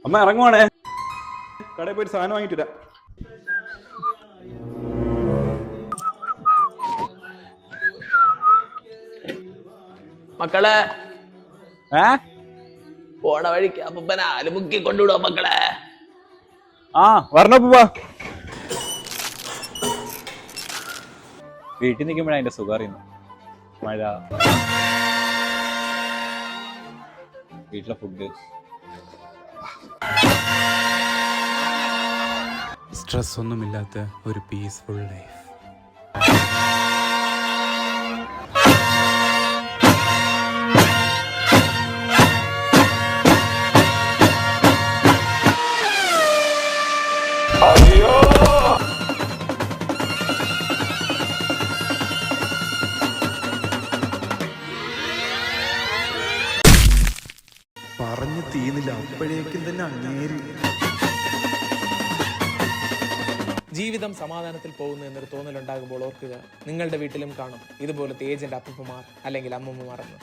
അമ്മ ഇറങ്ങുവാണേ, കടയിൽ പോയിട്ട് സാധനം വാങ്ങിട്ടില്ല. മക്കളെ പോണ വഴിക്ക് അപ്പൂപ്പനെ ആല് മുക്കി കൊണ്ടുവിടുവോ മക്കളെ? വരണപ്പൂപ്പാ. വീട്ടിൽ നിൽക്കുമ്പോഴാ അതിന്റെ സുഖം അറിയുന്നു. മഴ, വീട്ടിലെ ഫുഡ്. സ്ട്രെസ് ഒന്നുമില്ലാത്ത ഒരു പീസ്ഫുൾ ലൈഫ്. പറഞ്ഞു തീർന്നില്ല, അപ്പോഴേക്കും തന്നെ അങ്ങേര്. ജീവിതം സമാധാനത്തിൽ പോകുന്നു എന്നൊരു തോന്നലുണ്ടാകുമ്പോൾ ഓർക്കുക, നിങ്ങളുടെ വീട്ടിലും കാണും ഇതുപോലത്തെ ഏജന്റ് അപ്പൂപ്പന്മാർ അല്ലെങ്കിൽ അമ്മൂമ്മമാർ എന്ന്.